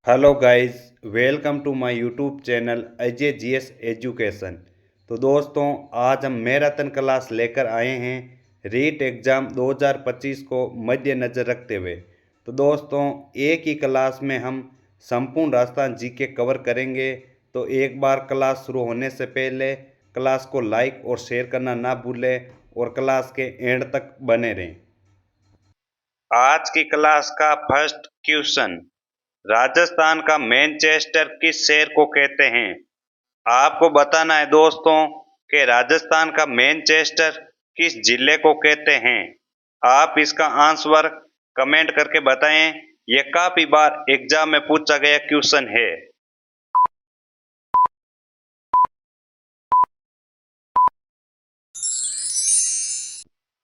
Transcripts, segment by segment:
Hello guys, welcome to my YouTube channel Ajay GS education. तो दोस्तों, आज हम मैराथन क्लास लेकर आए हैं रीट एग्ज़ाम 2025 को मद्देनज़र रखते हुए। तो दोस्तों, एक ही क्लास में हम संपूर्ण राजस्थान जीके कवर करेंगे। तो एक बार क्लास शुरू होने से पहले क्लास को लाइक और शेयर करना ना भूलें और क्लास के एंड तक बने रहें। आज की क्लास का फर्स्ट क्वेश्चन, राजस्थान का मैनचेस्टर किस शहर को कहते हैं? आपको बताना है दोस्तों कि राजस्थान का मैनचेस्टर किस जिले को कहते हैं। आप इसका आंसर कमेंट करके बताएं। यह काफी बार एग्जाम में पूछा गया क्वेश्चन है।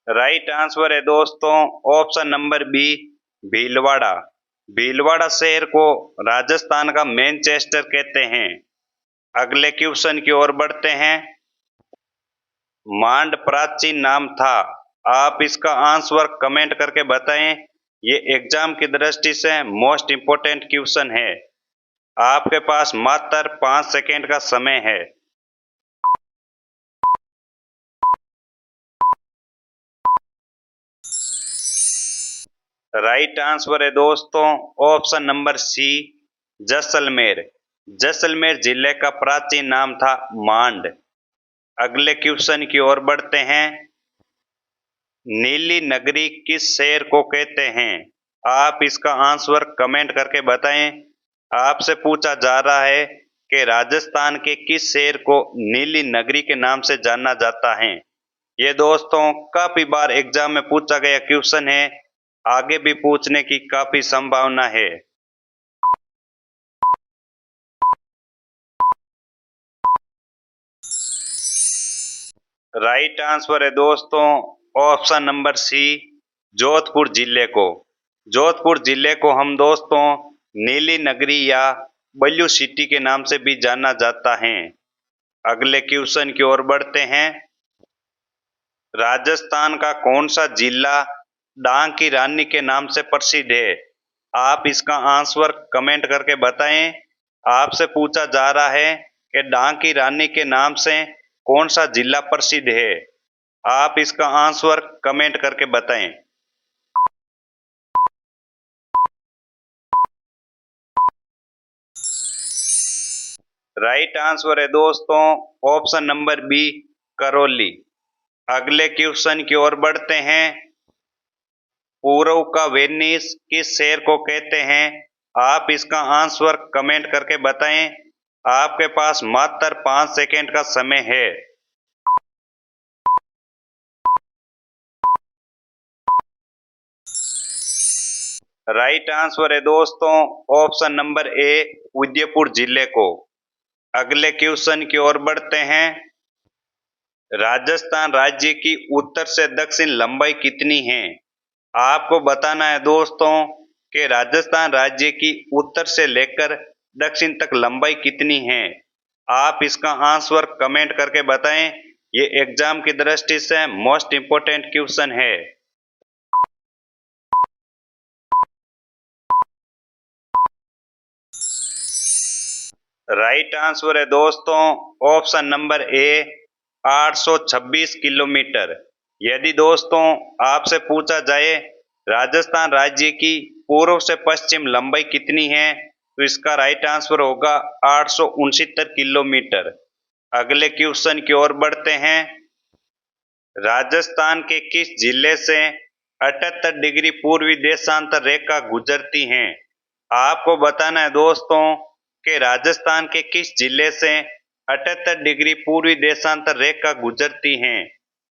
राइट आंसर है दोस्तों option number B, Bhilwara. Bhilwara शहर को राजस्थान का मैनचेस्टर कहते हैं। अगले क्वेश्चन की ओर बढ़ते हैं। मांड प्राचीन नाम था। आप इसका आंसर कमेंट करके बताएं। ये एग्जाम की दृष्टि से मोस्ट इंपोर्टेंट क्वेश्चन है। आपके पास मात्र 5 सेकेंड का समय है। राइट आंसर है दोस्तों option number C, Jaisalmer. Jaisalmer जिले का प्राचीन नाम था मांड। अगले क्वेश्चन की ओर बढ़ते हैं। नीली नगरी किस शहर को कहते हैं? आप इसका आंसर कमेंट करके बताएं। आपसे पूछा जा रहा है कि राजस्थान के किस शहर को नीली नगरी के नाम से जाना जाता है। ये दोस्तों काफी बार एग्जाम में पूछा गया क्वेश्चन है। आगे भी पूछने की काफी संभावना है। राइट आंसर है दोस्तों ऑप्शन नंबर सी, जोधपुर जिले को। जोधपुर जिले को हम दोस्तों नीली नगरी या ब्लू सिटी के नाम से भी जाना जाता है। अगले क्वेश्चन की ओर बढ़ते हैं। राजस्थान का कौन सा जिला डांग की रानी के नाम से प्रसिद्ध है? आप इसका आंसर कमेंट करके बताएं। आपसे पूछा जा रहा है कि डांग की रानी के नाम से कौन सा जिला प्रसिद्ध है। आप इसका आंसर कमेंट करके बताएं। राइट आंसर है दोस्तों ऑप्शन नंबर बी, करौली। अगले क्वेश्चन की ओर बढ़ते हैं। पूर्व का वेनिस किस शहर को कहते हैं? आप इसका आंसर कमेंट करके बताएं। आपके पास मात्र 5 सेकेंड का समय है। राइट आंसर है दोस्तों ऑप्शन नंबर ए, उदयपुर जिले को। अगले क्वेश्चन की ओर बढ़ते हैं। राजस्थान राज्य की उत्तर से दक्षिण लंबाई कितनी है? आपको बताना है दोस्तों कि राजस्थान राज्य की उत्तर से लेकर दक्षिण तक लंबाई कितनी है। आप इसका आंसर कमेंट करके बताएं। ये एग्जाम की दृष्टि से मोस्ट इंपोर्टेंट क्वेश्चन है। राइट आंसर है दोस्तों ऑप्शन नंबर ए, 826 किलोमीटर। यदि दोस्तों आपसे पूछा जाए राजस्थान राज्य की पूर्व से पश्चिम लंबाई कितनी है, तो इसका राइट आंसर होगा 869 किलोमीटर। अगले क्वेश्चन की ओर बढ़ते हैं। राजस्थान के किस जिले से 78 डिग्री पूर्वी देशांतर रेखा गुजरती है? आपको बताना है दोस्तों कि राजस्थान के किस जिले से 78 डिग्री पूर्वी देशांतर रेखा गुजरती है।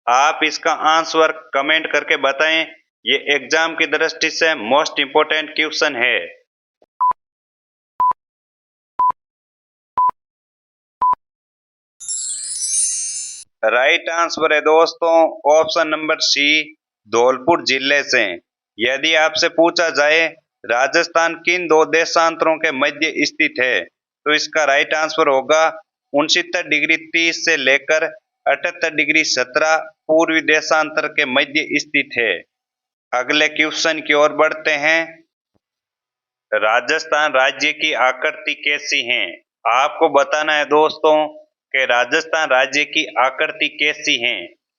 आप इसका आंसर कमेंट करके बताएं। ये एग्जाम की दृष्टि से मोस्ट इंपोर्टेंट क्वेश्चन है। राइट आंसर है दोस्तों ऑप्शन नंबर सी, धौलपुर जिले से। यदि आपसे पूछा जाए राजस्थान किन दो देशांतरों के मध्य स्थित है, तो इसका राइट आंसर होगा 69 डिग्री 30 से लेकर 78 डिग्री 17 पूर्वी देशांतर के मध्य स्थित है। अगले क्वेश्चन की ओर बढ़ते हैं। राजस्थान राज्य की आकृति कैसी है? आपको बताना है दोस्तों कि राजस्थान राज्य की आकृति कैसी है।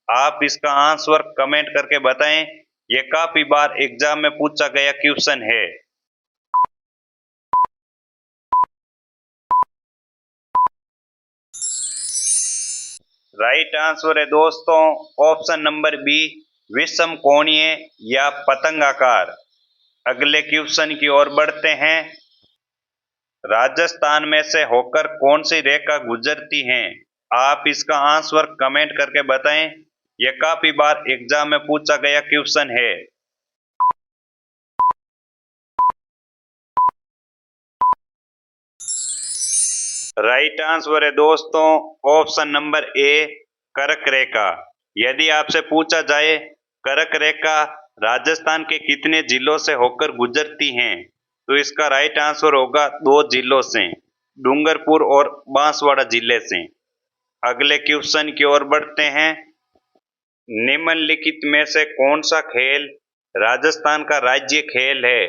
आप इसका आंसर कमेंट करके बताएं। ये काफी बार एग्जाम में पूछा गया क्वेश्चन है। राइट आंसर है दोस्तों ऑप्शन नंबर बी, विषम कोणीय या पतंगाकार। अगले क्वेश्चन की ओर बढ़ते हैं। राजस्थान में से होकर कौन सी रेखा गुजरती है? आप इसका आंसर कमेंट करके बताएं। यह काफी बार एग्जाम में पूछा गया क्वेश्चन है। राइट आंसर है दोस्तों ऑप्शन नंबर ए, कर्क रेखा। यदि आपसे पूछा जाए कर्क रेखा राजस्थान के कितने जिलों से होकर गुजरती हैं, तो इसका राइट आंसर होगा 2 जिलों से, डूंगरपुर और बांसवाड़ा जिले से। अगले क्वेश्चन की ओर बढ़ते हैं। निम्नलिखित में से कौन सा खेल राजस्थान का राज्य खेल है?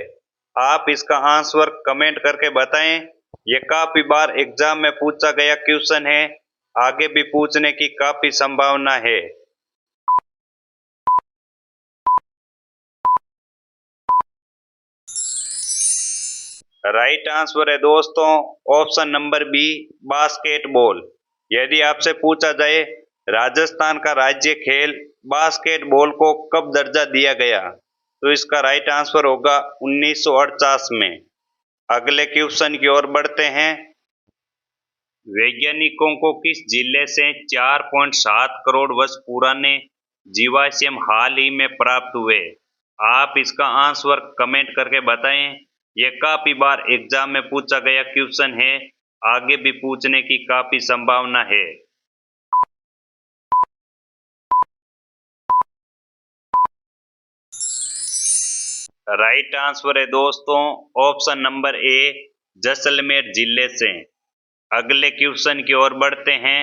आप इसका आंसर कमेंट करके बताएं। यह काफी बार एग्जाम में पूछा गया क्वेश्चन है। आगे भी पूछने की काफी संभावना है। राइट आंसर है दोस्तों ऑप्शन नंबर बी, बास्केटबॉल। यदि आपसे पूछा जाए राजस्थान का राज्य खेल बास्केटबॉल को कब दर्जा दिया गया, तो इसका राइट आंसर होगा 1948 में। अगले क्वेश्चन की ओर बढ़ते हैं। वैज्ञानिकों को किस जिले से 4.7 करोड़ वर्ष पुराने जीवाश्म हाल ही में प्राप्त हुए? आप इसका आंसर कमेंट करके बताएं। यह काफी बार एग्जाम में पूछा गया क्वेश्चन है। आगे भी पूछने की काफी संभावना है। राइट आंसर है दोस्तों ऑप्शन नंबर ए, जैसलमेर जिले से। अगले क्वेश्चन की ओर बढ़ते हैं।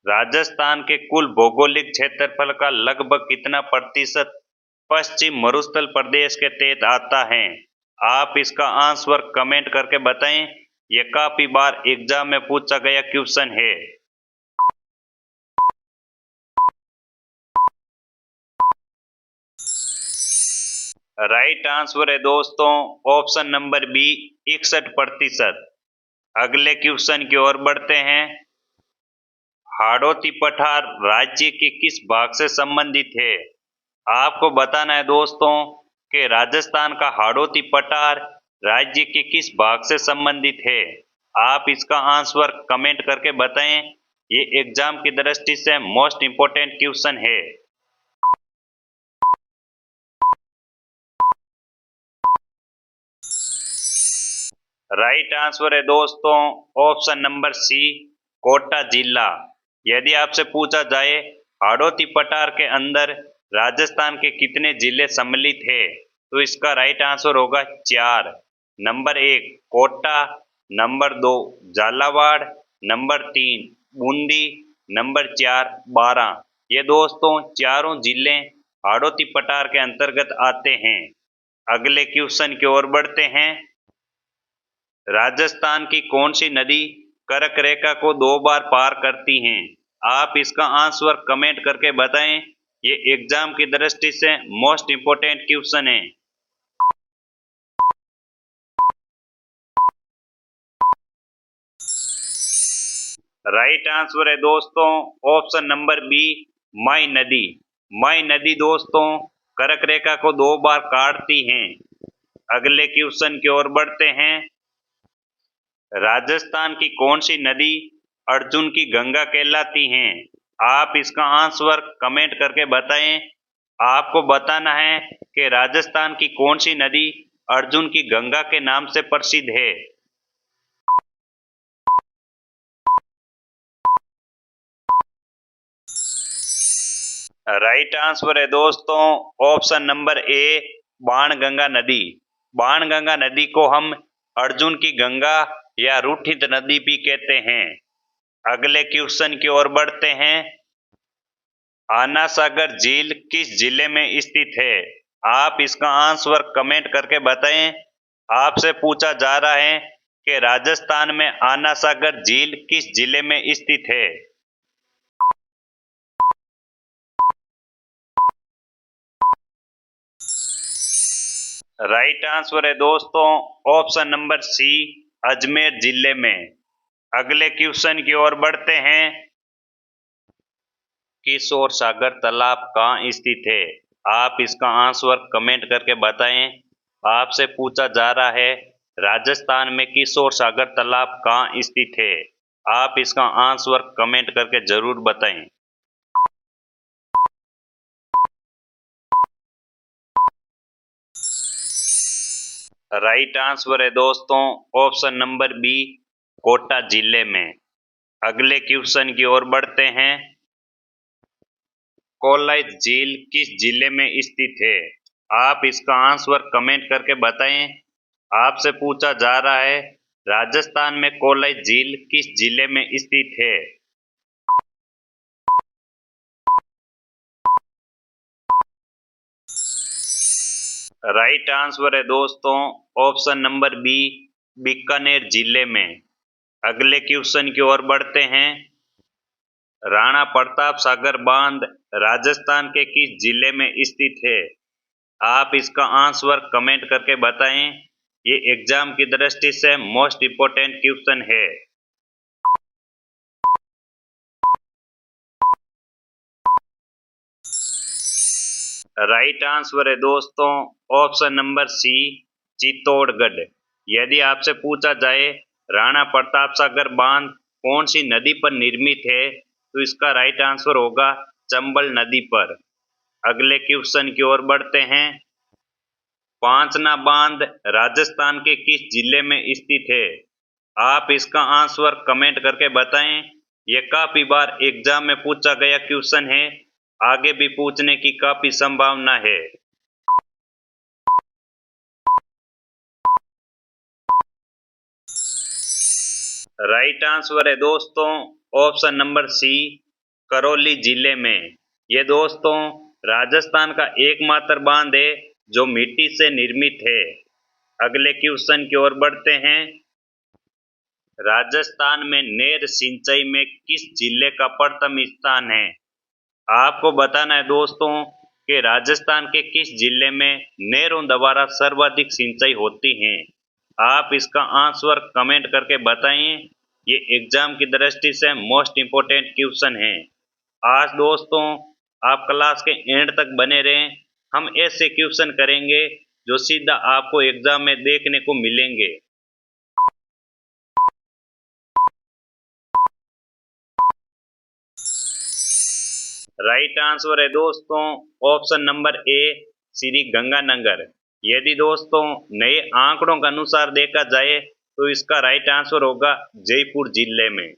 राजस्थान के कुल भौगोलिक क्षेत्रफल का लगभग कितना प्रतिशत पश्चिम मरुस्थल प्रदेश के तहत आता है? आप इसका आंसर कमेंट करके बताएं। यह काफी बार एग्जाम में पूछा गया क्वेश्चन है। राइट आंसर है दोस्तों ऑप्शन नंबर बी, 61%। अगले क्वेश्चन की ओर बढ़ते हैं। हाड़ौती पठार राज्य के किस भाग से संबंधित है? आपको बताना है दोस्तों कि राजस्थान का हाड़ौती पठार राज्य के किस भाग से संबंधित है। आप इसका आंसर कमेंट करके बताएं। ये एग्जाम की दृष्टि से मोस्ट इंपोर्टेंट क्वेश्चन है। राइट आंसर है दोस्तों ऑप्शन नंबर सी, कोटा जिला। यदि आपसे पूछा जाए हाड़ौती पठार के अंदर राजस्थान के कितने जिले सम्मिलित है, तो इसका राइट आंसर होगा 4। Number 1 Kota, number 2 Jhalawar, number 3 Bundi, number 4 Baran. ये दोस्तों चारों जिले हाड़ौती पठार के अंतर्गत आते हैं। अगले क्वेश्चन की ओर बढ़ते हैं। राजस्थान की कौन सी नदी कर्क रेखा को 2 बार पार करती हैं? आप इसका आंसर कमेंट करके बताएं। ये एग्जाम की दृष्टि से मोस्ट इंपोर्टेंट क्वेश्चन है। राइट आंसर है दोस्तों ऑप्शन नंबर बी, माई नदी। माई नदी दोस्तों कर्क रेखा को 2 बार काटती हैं। अगले क्वेश्चन की ओर बढ़ते हैं। राजस्थान की कौन सी नदी अर्जुन की गंगा कहलाती हैं? आप इसका आंसर कमेंट करके बताएं। आपको बताना है कि राजस्थान की कौन सी नदी अर्जुन की गंगा के नाम से प्रसिद्ध है। राइट आंसर है दोस्तों ऑप्शन नंबर ए, बाणगंगा नदी। बाणगंगा नदी को हम अर्जुन की गंगा या रूठित नदी भी कहते हैं। अगले क्वेश्चन की ओर बढ़ते हैं। आना सागर झील किस जिले में स्थित है? आप इसका आंसर कमेंट करके बताएं। आपसे पूछा जा रहा है कि राजस्थान में आना सागर झील किस जिले में स्थित है। राइट आंसर है दोस्तों ऑप्शन नंबर सी, अजमेर जिले में। अगले क्वेश्चन की ओर बढ़ते हैं। किशोर सागर तालाब कहाँ स्थित है? आप इसका आंसर कमेंट करके बताएं। आपसे पूछा जा रहा है राजस्थान में किशोर सागर तालाब कहाँ स्थित है। आप इसका आंसर कमेंट करके जरूर बताएं। राइट आंसर है दोस्तों ऑप्शन नंबर बी, कोटा जिले में। अगले क्वेश्चन की ओर बढ़ते हैं। कोलाइत झील किस जिले में स्थित है? आप इसका आंसर कमेंट करके बताएं। आपसे पूछा जा रहा है राजस्थान में कोलाइत झील किस जिले में स्थित है। राइट आंसर है दोस्तों ऑप्शन नंबर बी, बीकानेर जिले में। अगले क्वेश्चन की ओर बढ़ते हैं। राणा प्रताप सागर बांध राजस्थान के किस जिले में स्थित है? आप इसका आंसर कमेंट करके बताएं। ये एग्जाम की दृष्टि से मोस्ट इम्पोर्टेंट क्वेश्चन है। राइट आंसर है दोस्तों ऑप्शन नंबर सी, चित्तौड़गढ़। यदि आपसे पूछा जाए राणा प्रताप सागर बांध कौन सी नदी पर निर्मित है, तो इसका राइट आंसर होगा चंबल नदी पर। अगले क्वेश्चन की ओर बढ़ते हैं। पांचना बांध राजस्थान के किस जिले में स्थित है? आप इसका आंसर कमेंट करके बताएं। यह काफी बार एग्जाम में पूछा गया क्वेश्चन है, आगे भी पूछने की काफी संभावना है। राइट आंसर है दोस्तों ऑप्शन नंबर सी, करौली जिले में। ये दोस्तों राजस्थान का एकमात्र बांध है जो मिट्टी से निर्मित है। अगले क्वेश्चन की ओर बढ़ते हैं। राजस्थान में नहर सिंचाई में किस जिले का प्रथम स्थान है? आपको बताना है दोस्तों कि राजस्थान के किस जिले में नहरों द्वारा सर्वाधिक सिंचाई होती है। आप इसका आंसर कमेंट करके बताएं। ये एग्जाम की दृष्टि से मोस्ट इम्पोर्टेंट क्वेश्चन है। आज दोस्तों आप क्लास के एंड तक बने रहें। हम ऐसे क्वेश्चन करेंगे जो सीधा आपको एग्जाम में देखने को मिलेंगे। राइट आंसर है दोस्तों ऑप्शन नंबर ए, श्री गंगानगर। यदि दोस्तों नए आंकड़ों के अनुसार देखा जाए तो इसका राइट आंसर होगा जयपुर जिले में।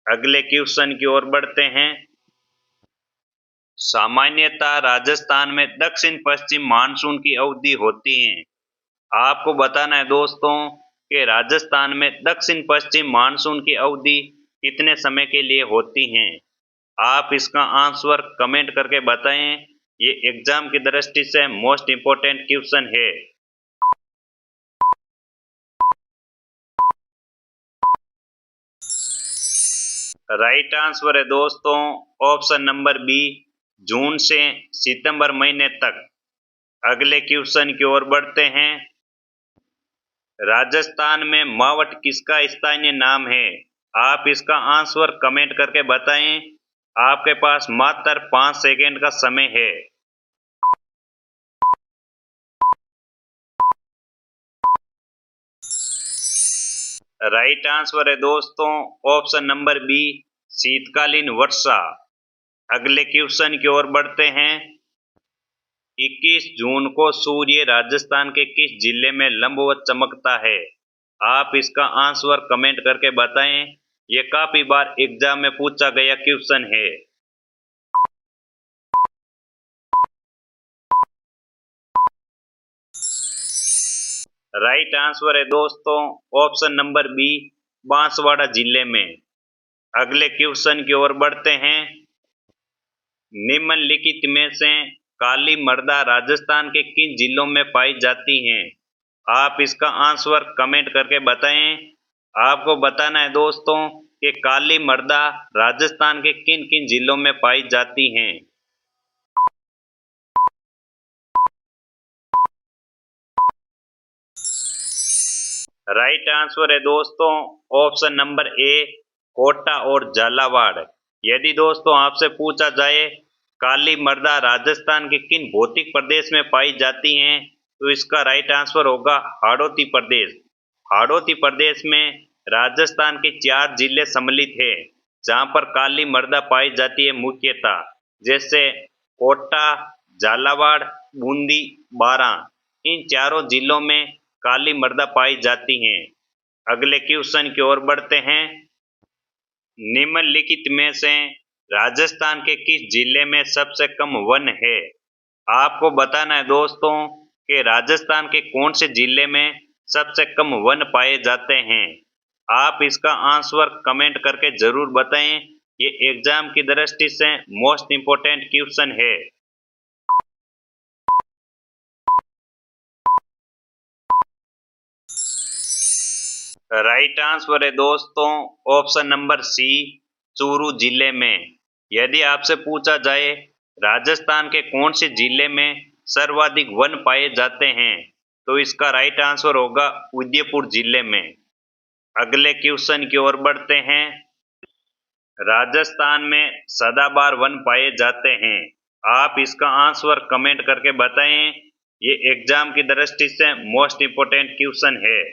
अगले क्वेश्चन की ओर बढ़ते हैं। सामान्यतः राजस्थान में दक्षिण पश्चिम मानसून की अवधि होती है। आपको बताना है दोस्तों कि राजस्थान में दक्षिण पश्चिम मानसून की अवधि कितने समय के लिए होती है। आप इसका आंसर कमेंट करके बताएं। ये एग्जाम की दृष्टि से मोस्ट इम्पोर्टेंट क्वेश्चन है। राइट आंसर है दोस्तों ऑप्शन नंबर बी, जून से सितंबर महीने तक। अगले क्वेश्चन की ओर बढ़ते हैं। राजस्थान में मावट किसका स्थानीय नाम है? आप इसका आंसर कमेंट करके बताएं। आपके पास मात्र 5 सेकेंड का समय है। राइट आंसर है दोस्तों ऑप्शन नंबर बी, शीतकालीन वर्षा। अगले क्वेश्चन की ओर बढ़ते हैं। 21 जून को सूर्य राजस्थान के किस जिले में लंबवत चमकता है? आप इसका आंसर कमेंट करके बताएं। ये काफी बार एग्जाम में पूछा गया क्वेश्चन है। राइट आंसर है दोस्तों ऑप्शन नंबर बी, बांसवाड़ा जिले में। अगले क्वेश्चन की ओर बढ़ते हैं। निम्नलिखित में से काली मृदा राजस्थान के किन जिलों में पाई जाती हैं? आप इसका आंसर कमेंट करके बताएं। आपको बताना है दोस्तों कि काली मृदा राजस्थान के किन किन जिलों में पाई जाती हैं। राइट आंसर है दोस्तों ऑप्शन नंबर ए, कोटा और झालावाड़। यदि दोस्तों आपसे पूछा जाए काली मृदा राजस्थान के किन भौतिक प्रदेश में पाई जाती हैं, तो इसका राइट आंसर होगा हाड़ौती प्रदेश। हाड़ौती प्रदेश में राजस्थान के 4 जिले सम्मिलित है जहां पर काली मृदा पाई जाती है मुख्यतः, जैसे कोटा, झालावाड़, बूंदी, बारां। इन चारों जिलों में काली मृदा पाई जाती हैं। अगले क्वेश्चन की ओर बढ़ते हैं। निम्नलिखित में से राजस्थान के किस जिले में सबसे कम वन है? आपको बताना है दोस्तों कि राजस्थान के कौन से जिले में सबसे कम वन पाए जाते हैं। आप इसका आंसर कमेंट करके जरूर बताएं। ये एग्जाम की दृष्टि से मोस्ट इंपोर्टेंट क्वेश्चन है। राइट आंसर है दोस्तों ऑप्शन नंबर सी, चूरू जिले में। यदि आपसे पूछा जाए राजस्थान के कौन से जिले में सर्वाधिक वन पाए जाते हैं, तो इसका राइट आंसर होगा उदयपुर जिले में। अगले क्वेश्चन की ओर बढ़ते हैं। राजस्थान में सदाबहार वन पाए जाते हैं। आप इसका आंसर कमेंट करके बताएं। ये एग्जाम की दृष्टि से मोस्ट इंपोर्टेंट क्वेश्चन है।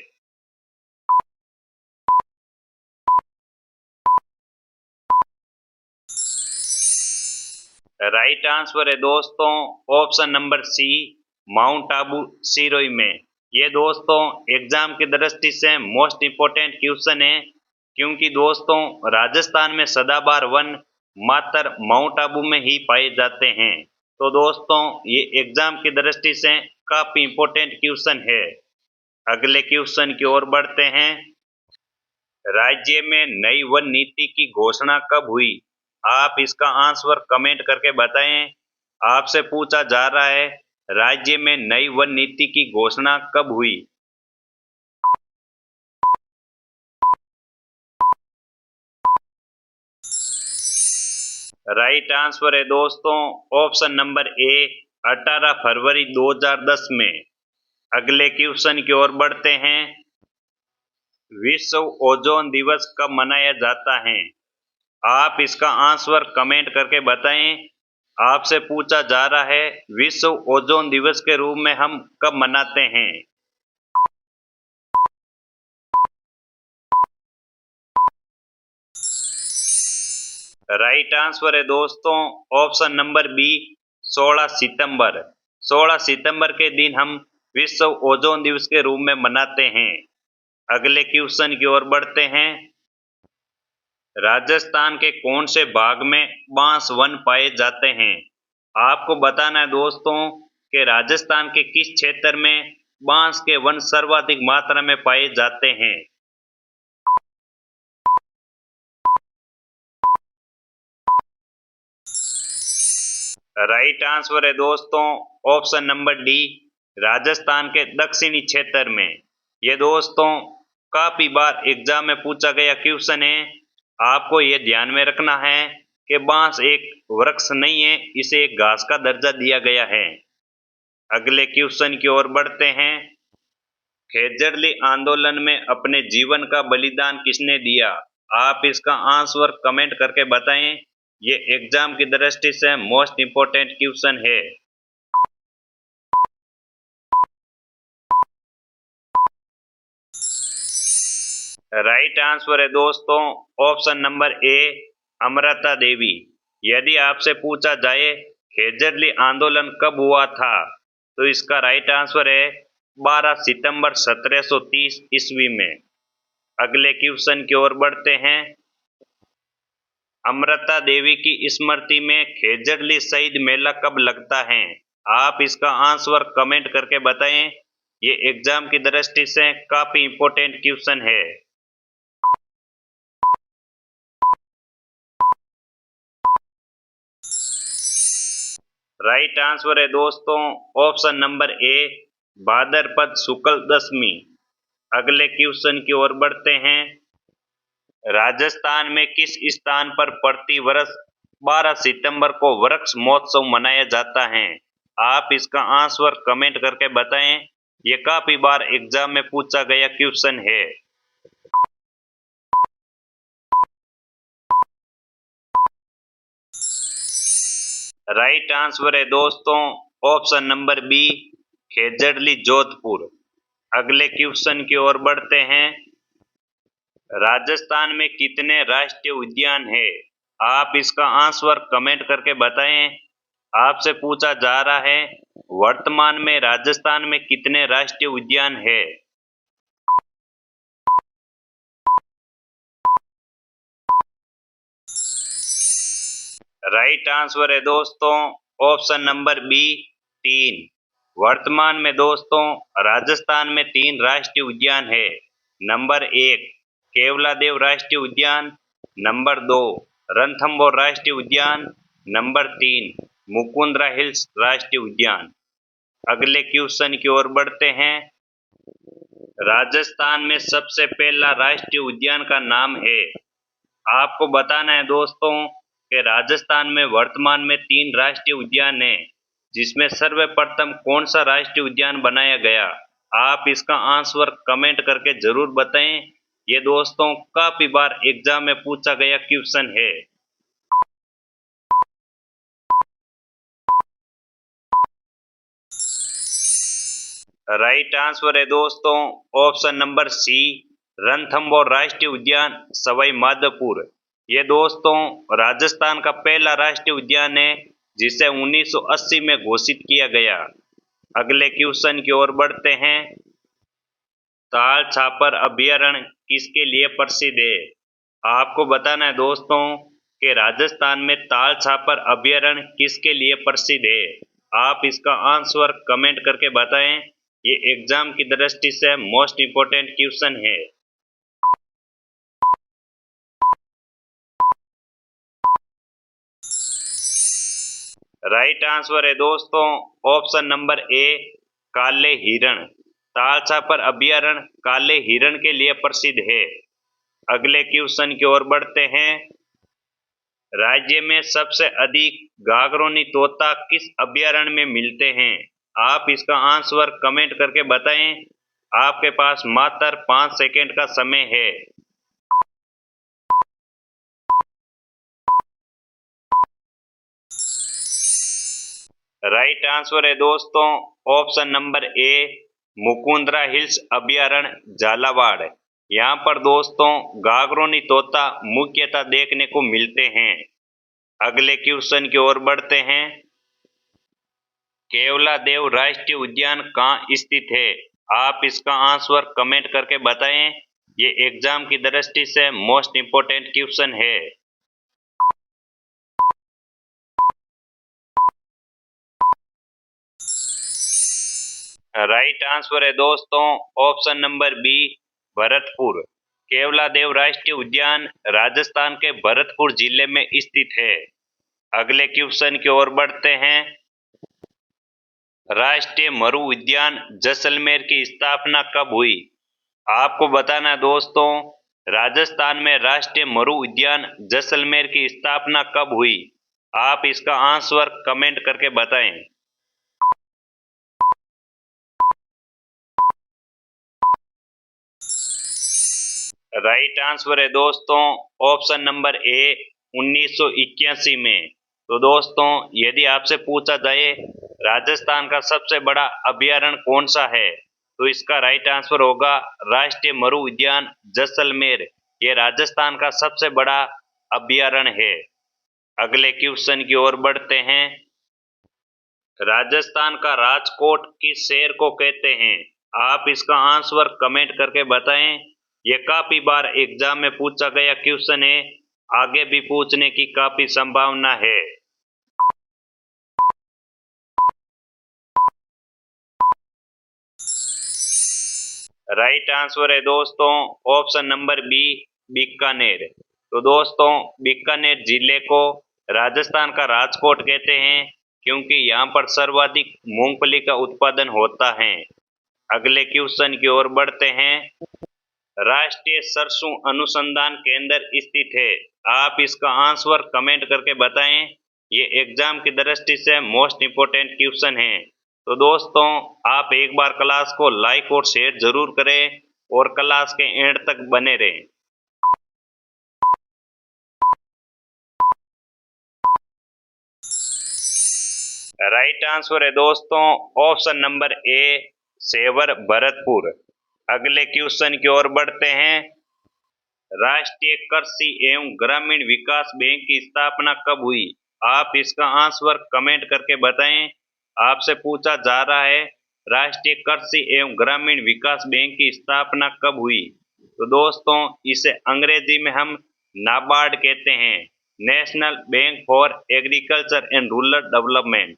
राइट आंसर है दोस्तों option number C, Mount Abu Sirohi में। ये दोस्तों एग्जाम की दृष्टि से मोस्ट इंपोर्टेंट क्वेश्चन है, क्योंकि दोस्तों राजस्थान में सदाबहार वन मात्र माउंट आबू में ही पाए जाते हैं। तो दोस्तों ये एग्जाम की दृष्टि से काफी इंपोर्टेंट क्वेश्चन है। अगले क्वेश्चन की ओर बढ़ते हैं। राज्य में नई वन नीति की घोषणा कब हुई? आप इसका आंसर कमेंट करके बताएं। आपसे पूछा जा रहा है राज्य में नई वन नीति की घोषणा कब हुई? राइट आंसर है दोस्तों ऑप्शन नंबर ए, 18 फरवरी 2010 में। अगले क्वेश्चन की ओर बढ़ते हैं। विश्व ओजोन दिवस कब मनाया जाता है? आप इसका आंसर कमेंट करके बताएं। आपसे पूछा जा रहा है विश्व ओजोन दिवस के रूप में हम कब मनाते हैं? राइट आंसर है दोस्तों ऑप्शन नंबर बी, 16 सितंबर। 16 सितंबर के दिन हम विश्व ओजोन दिवस के रूप में मनाते हैं। अगले क्वेश्चन की ओर बढ़ते हैं। राजस्थान के कौन से भाग में बांस वन पाए जाते हैं? आपको बताना है दोस्तों कि राजस्थान के किस क्षेत्र में बांस के वन सर्वाधिक मात्रा में पाए जाते हैं। राइट आंसर है दोस्तों ऑप्शन नंबर डी, राजस्थान के दक्षिणी क्षेत्र में। ये दोस्तों काफी बार एग्जाम में पूछा गया क्वेश्चन है। आपको ये ध्यान में रखना है कि बांस एक वृक्ष नहीं है, इसे एक घास का दर्जा दिया गया है। अगले क्वेश्चन की ओर बढ़ते हैं। खेजड़ली आंदोलन में अपने जीवन का बलिदान किसने दिया? आप इसका आंसर कमेंट करके बताएं। ये एग्जाम की दृष्टि से मोस्ट इंपोर्टेंट क्वेश्चन है। राइट आंसर है दोस्तों ऑप्शन नंबर ए, अमृता देवी। यदि आपसे पूछा जाए खेजड़ली आंदोलन कब हुआ था, तो इसका राइट आंसर है 12 सितंबर 1730 ईस्वी में। अगले क्वेश्चन की ओर बढ़ते हैं। अमृता देवी की स्मृति में खेजड़ली शहीद मेला कब लगता है? आप इसका आंसर कमेंट करके बताएं। ये एग्जाम की दृष्टि से काफी इंपोर्टेंट क्वेश्चन है। राइट आंसर है दोस्तों ऑप्शन नंबर ए, भाद्रपद शुक्ल दशमी। अगले क्वेश्चन की ओर बढ़ते हैं। राजस्थान में किस स्थान पर प्रति वर्ष 12 सितंबर को वृक्ष महोत्सव मनाया जाता है? आप इसका आंसर कमेंट करके बताएं। ये काफी बार एग्जाम में पूछा गया क्वेश्चन है। राइट आंसर है दोस्तों option number B, Khejarli Jodhpur. अगले क्वेश्चन की ओर बढ़ते हैं। राजस्थान में कितने राष्ट्रीय उद्यान है? आप इसका आंसर कमेंट करके बताएं। आपसे पूछा जा रहा है वर्तमान में राजस्थान में कितने राष्ट्रीय उद्यान है? राइट आंसर है दोस्तों ऑप्शन नंबर बी, 3। वर्तमान में दोस्तों राजस्थान में 3 राष्ट्रीय उद्यान है। नंबर 1 केवलादेव राष्ट्रीय उद्यान, नंबर 2 रणथंभौर राष्ट्रीय उद्यान, नंबर 3 मुकुंदरा हिल्स राष्ट्रीय उद्यान। अगले क्वेश्चन की ओर बढ़ते हैं। राजस्थान में सबसे पहला राष्ट्रीय उद्यान का नाम है। आपको बताना है दोस्तों कि राजस्थान में वर्तमान में 3 राष्ट्रीय उद्यान हैं, जिसमें सर्वप्रथम कौन सा राष्ट्रीय उद्यान बनाया गया? आप इसका आंसर कमेंट करके जरूर बताएं। ये दोस्तों काफी बार एग्जाम में पूछा गया क्वेश्चन है। राइट आंसर है दोस्तों ऑप्शन नंबर सी, रणथंभौर राष्ट्रीय उद्यान सवाई माधोपुर। ये दोस्तों राजस्थान का पहला राष्ट्रीय उद्यान है, जिसे 1980 में घोषित किया गया। अगले क्वेश्चन की ओर बढ़ते हैं। ताल छापर अभयारण्य किसके लिए प्रसिद्ध है? आपको बताना है दोस्तों कि राजस्थान में ताल छापर अभयारण्य किसके लिए प्रसिद्ध है। आप इसका आंसर कमेंट करके बताएं। ये एग्जाम की दृष्टि से मोस्ट इम्पोर्टेंट क्वेश्चन है। राइट आंसर है दोस्तों ऑप्शन नंबर ए, काले हिरण। ताल छापर अभयारण्य काले हिरण के लिए प्रसिद्ध है। अगले क्वेश्चन की ओर बढ़ते हैं। राज्य में सबसे अधिक गागरोनी तोता किस अभयारण्य में मिलते हैं? आप इसका आंसर कमेंट करके बताएं। आपके पास मात्र 5 सेकेंड का समय है। राइट आंसर है दोस्तों ऑप्शन नंबर ए, मुकुंदरा हिल्स अभयारण्य झालावाड़। यहाँ पर दोस्तों गागरोनी तोता मुख्यतः देखने को मिलते हैं। अगले क्वेश्चन की ओर बढ़ते हैं। केवलादेव राष्ट्रीय उद्यान कहाँ स्थित है? आप इसका आंसर कमेंट करके बताएं। ये एग्जाम की दृष्टि से मोस्ट इम्पोर्टेंट क्वेश्चन है। राइट आंसर है दोस्तों option number B, Bharatpur. Keoladeo राष्ट्रीय उद्यान राजस्थान के भरतपुर जिले में स्थित है। अगले क्वेश्चन की ओर बढ़ते हैं। राष्ट्रीय मरु उद्यान जैसलमेर की स्थापना कब हुई? आपको बताना है दोस्तों राजस्थान में राष्ट्रीय मरु उद्यान जैसलमेर की स्थापना कब हुई? आप इसका आंसर कमेंट करके बताएं। राइट आंसर है दोस्तों ऑप्शन नंबर ए, 1981 में। तो दोस्तों यदि आपसे पूछा जाए राजस्थान का सबसे बड़ा अभयारण्य कौन सा है, तो इसका राइट आंसर होगा राष्ट्रीय मरु उद्यान जैसलमेर। ये राजस्थान का सबसे बड़ा अभयारण्य है। अगले क्वेश्चन की ओर बढ़ते हैं। राजस्थान का राजकोट किस शहर को कहते हैं? आप इसका आंसर कमेंट करके बताएं। ये काफी बार एग्जाम में पूछा गया क्वेश्चन है, आगे भी पूछने की काफी संभावना है। राइट आंसर है दोस्तों ऑप्शन नंबर बी, बीकानेर। तो दोस्तों बीकानेर जिले को राजस्थान का राजकोट कहते हैं, क्योंकि यहाँ पर सर्वाधिक मूंगफली का उत्पादन होता है। अगले क्वेश्चन की ओर बढ़ते हैं। राष्ट्रीय सरसों अनुसंधान केंद्र स्थित है। आप इसका आंसर कमेंट करके बताएं। ये एग्जाम की दृष्टि से मोस्ट इम्पोर्टेंट क्वेश्चन है। तो दोस्तों, आप एक बार क्लास को लाइक और शेयर जरूर करें और क्लास के एंड तक बने रहें। राइट आंसर है दोस्तों option number A, Sewar Bharatpur. अगले क्वेश्चन की ओर बढ़ते हैं। राष्ट्रीय कृषि एवं ग्रामीण विकास बैंक की स्थापना कब हुई? आप इसका आंसर कमेंट करके बताएं। आपसे पूछा जा रहा है राष्ट्रीय कृषि एवं ग्रामीण विकास बैंक की स्थापना कब हुई? तो दोस्तों, इसे अंग्रेजी में हम नाबार्ड कहते हैं, national bank for agriculture and rural development.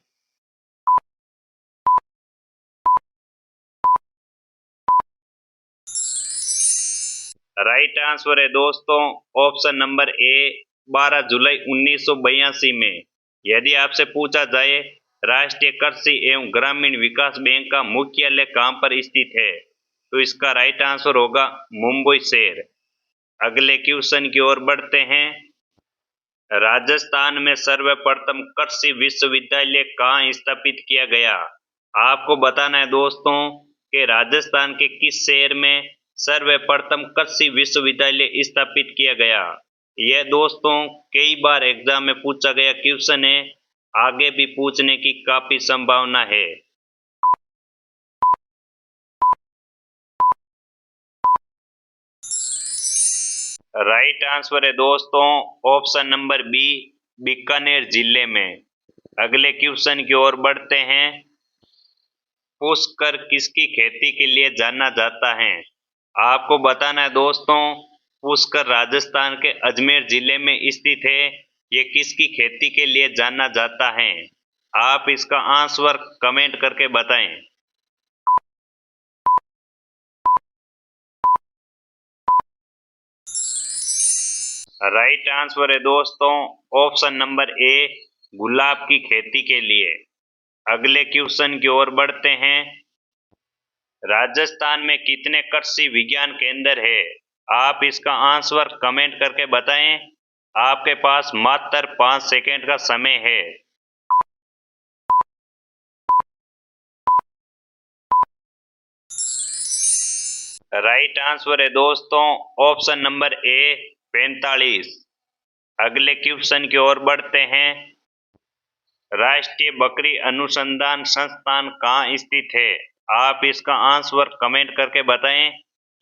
Right answer है दोस्तों ऑप्शन नंबर ए, 12 जुलाई 1982 में। यदि आपसे पूछा जाए राष्ट्रीय कृषि एवं ग्रामीण विकास बैंक का मुख्यालय कहां पर स्थित है, तो इसका राइट आंसर होगा मुंबई शहर। अगले क्वेश्चन की ओर बढ़ते हैं। राजस्थान में सर्वप्रथम कृषि विश्वविद्यालय कहाँ स्थापित किया गया? आपको बताना है दोस्तों कि राजस्थान के किस शहर में सर्वप्रथम कृषि विश्वविद्यालय स्थापित किया गया। यह दोस्तों कई बार एग्जाम में पूछा गया क्वेश्चन है, आगे भी पूछने की काफी संभावना है। राइट आंसर है दोस्तों ऑप्शन नंबर बी, बीकानेर जिले में। अगले क्वेश्चन की ओर बढ़ते हैं। पुष्कर किसकी खेती के लिए जाना जाता है? आपको बताना है दोस्तों, पुष्कर राजस्थान के अजमेर जिले में स्थित है। ये किसकी खेती के लिए जाना जाता है? आप इसका आंसर कमेंट करके बताएं। राइट आंसर है दोस्तों ऑप्शन नंबर ए, गुलाब की खेती के लिए। अगले क्वेश्चन की ओर बढ़ते हैं। राजस्थान में कितने कृषि विज्ञान केंद्र है? आप इसका आंसर कमेंट करके बताएं। आपके पास मात्र 5 सेकेंड का समय है। राइट आंसर है दोस्तों ऑप्शन नंबर ए, 45। अगले क्वेश्चन की ओर बढ़ते हैं। राष्ट्रीय बकरी अनुसंधान संस्थान कहाँ स्थित है? आप इसका आंसर कमेंट करके बताएं।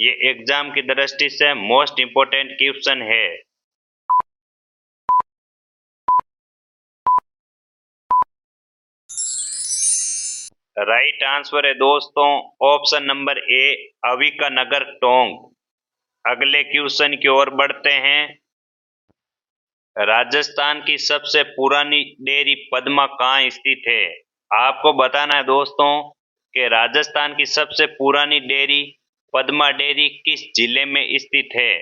ये एग्जाम की दृष्टि से मोस्ट इम्पोर्टेंट क्वेश्चन है। राइट आंसर है दोस्तों ऑप्शन नंबर ए, अविकानगर टोंक। अगले क्वेश्चन की ओर बढ़ते हैं। राजस्थान की सबसे पुरानी डेयरी पद्मा कहाँ स्थित है? आपको बताना है दोस्तों कि राजस्थान की सबसे पुरानी डेयरी पद्मा डेयरी किस जिले में स्थित है।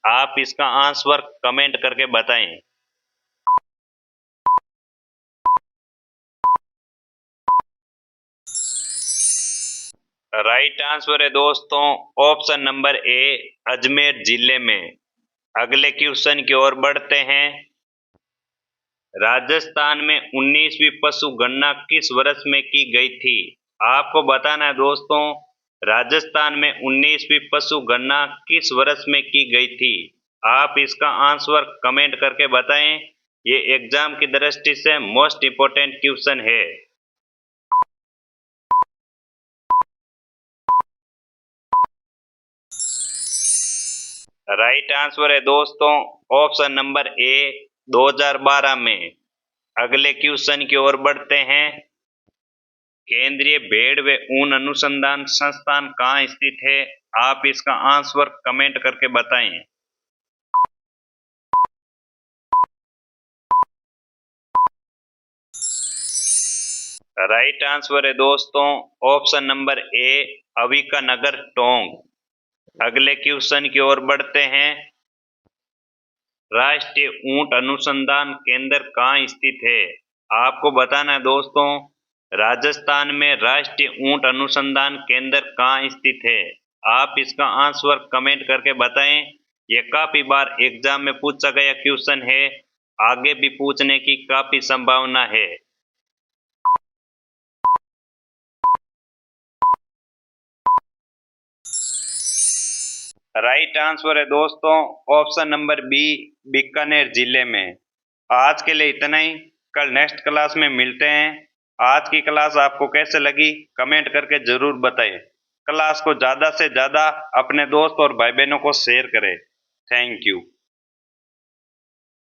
आप इसका आंसर कमेंट करके बताएं। राइट आंसर है दोस्तों ऑप्शन नंबर ए, अजमेर जिले में। अगले क्वेश्चन की ओर बढ़ते हैं। राजस्थान में 19वीं पशु गणना किस वर्ष में की गई थी? आपको बताना है दोस्तों, राजस्थान में 19वीं पशु गणना किस वर्ष में की गई थी। आप इसका आंसर कमेंट करके बताएं। ये एग्जाम की दृष्टि से मोस्ट इम्पोर्टेंट क्वेश्चन है। राइट आंसर है दोस्तों ऑप्शन नंबर ए, 2012 में। अगले क्वेश्चन की ओर बढ़ते हैं। केंद्रीय भेड़ व ऊन अनुसंधान संस्थान कहाँ स्थित है? आप इसका आंसर कमेंट करके बताएं। राइट आंसर है दोस्तों ऑप्शन नंबर ए, अविकानगर टोंक। अगले क्वेश्चन की ओर बढ़ते हैं। राष्ट्रीय ऊंट अनुसंधान केंद्र कहाँ स्थित है? आपको बताना है दोस्तों राजस्थान में राष्ट्रीय ऊंट अनुसंधान केंद्र कहाँ स्थित है? आप इसका आंसर कमेंट करके बताएं। यह काफी बार एग्जाम में पूछा गया क्वेश्चन है, आगे भी पूछने की काफी संभावना है। राइट आंसर है दोस्तों ऑप्शन नंबर बी, बीकानेर जिले में। आज के लिए इतना ही, कल नेक्स्ट क्लास में मिलते हैं। आज की क्लास आपको कैसे लगी कमेंट करके जरूर बताएं। क्लास को ज़्यादा से ज़्यादा अपने दोस्त और भाई बहनों को शेयर करें। Thank you.